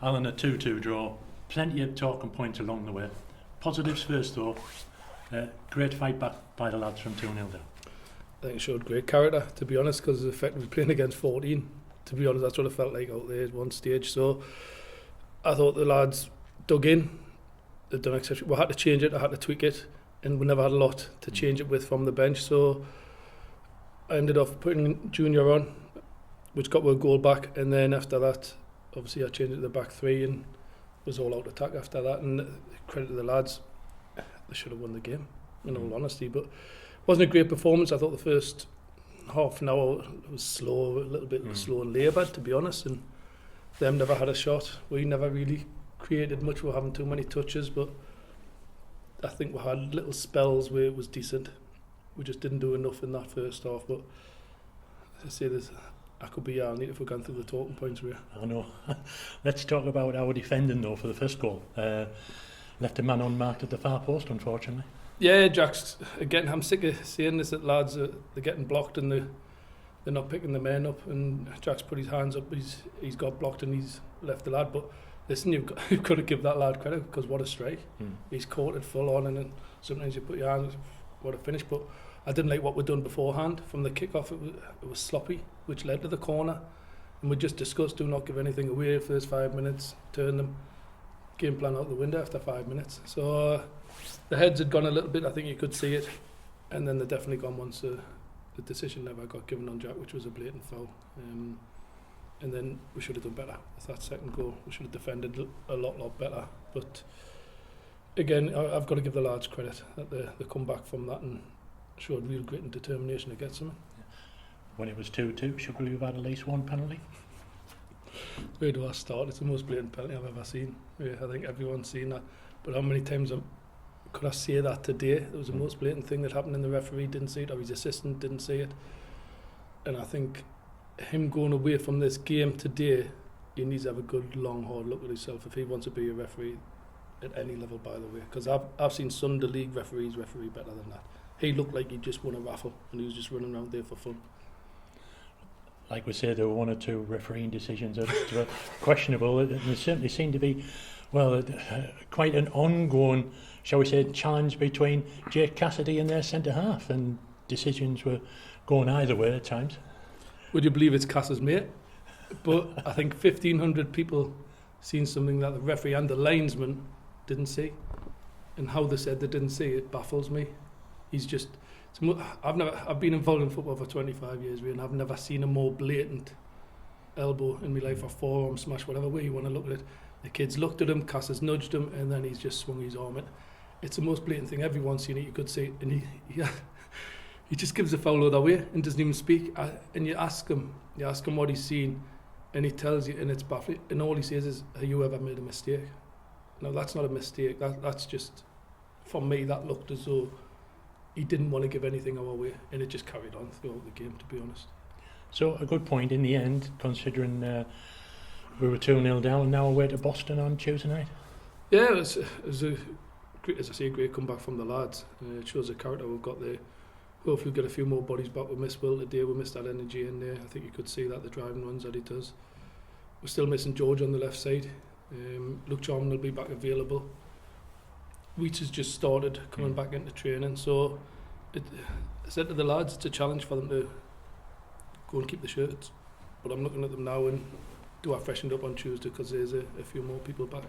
Alan, a 2-2 draw. Plenty of talking points along the way. Positives first though. Great fight back by the lads from 2-0 down. I think it showed great character, to be honest, because effectively playing against 14. To be honest, that's what it felt like out there at one stage. So I thought the lads dug in. They'd done exception. We had to change it, I had to tweak it, and we never had a lot to change it with from the bench. So I ended up putting Junior on, which got a goal back, and then after that, obviously I changed it to the back three and was all out attack after that. And credit to the lads, they should have won the game, in all honesty. But it wasn't a great performance. I thought the first half an hour was slow, a little bit slow and laboured, to be honest. And them never had a shot. We never really created much. We were having too many touches, but I think we had little spells where it was decent. We just didn't do enough in that first half. But as I say, I could be need if we're going through the talking points here. I know. Let's talk about our defending though for the first goal. Left a man unmarked at the far post, unfortunately. Yeah, Jack's again. I'm sick of saying this, that lads they're getting blocked and they're not picking the men up. And Jack's put his hands up, he's got blocked and he's left the lad. But listen, you've got to give that lad credit, because what a strike! He's caught it full on, and then sometimes you put your hands, what a finish. But I didn't like what we'd done beforehand. From the kick-off, it was sloppy, which led to the corner. And we just discussed, do not give anything away first 5 minutes, turn them. Game plan out the window after 5 minutes. So the heads had gone a little bit, I think you could see it. And then they're definitely gone once the decision never got given on Jack, which was a blatant foul. And then we should have done better with that second goal. We should have defended a lot better. But again, I've got to give the lads credit that they come back from that and showed real grit and determination to get something. When it was 2-2, should we have had at least one penalty? Where do I start? It's the most blatant penalty I've ever seen. Yeah, I think everyone's seen that. But how many times could I say that today? It was the most blatant thing that happened, and the referee didn't see it, or his assistant didn't see it. And I think him going away from this game today, he needs to have a good, long, hard look at himself if he wants to be a referee at any level, by the way. Because I've seen Sunday League referees referee better than that. He looked like he just won a raffle, and he was just running around there for fun. Like we say, there were one or two refereeing decisions that were questionable. There certainly seemed to be, quite an ongoing, shall we say, challenge between Jake Cassidy and their centre-half, and decisions were going either way at times. Would you believe it's Cass's mate? But I think 1,500 people seen something that the referee and the linesman didn't see. And how they said they didn't see it baffles me. He's just... I've been involved in football for 25 years, and I've never seen a more blatant elbow in my life, or forearm smash, whatever way you want to look at it. The kids looked at him, Cass has nudged him, and then he's just swung his arm in. It's the most blatant thing. Everyone's seen it, you could see it, and he just gives the foul other way and doesn't even speak. And you ask him what he's seen, and he tells you, and it's baffling. And all he says is, "Have you ever made a mistake?" No, that's not a mistake. That's just, for me, that looked as though he didn't want to give anything our way, and it just carried on throughout the game, to be honest. So a good point in the end, considering we were 2-0 down, and now away to Boston on Tuesday night. Yeah, it was a great, as I say, a great comeback from the lads. It shows the character we've got there. Hopefully we'll get a few more bodies back. We missed Will today, we missed that energy in there. I think you could see that, the driving runs that he does. We're still missing George on the left side. Luke Charman will be back available. Weeks has just started coming back into training, so I said to the lads, it's a challenge for them to go and keep the shirts. But I'm looking at them now, and do I freshened up on Tuesday, because there's a few more people back.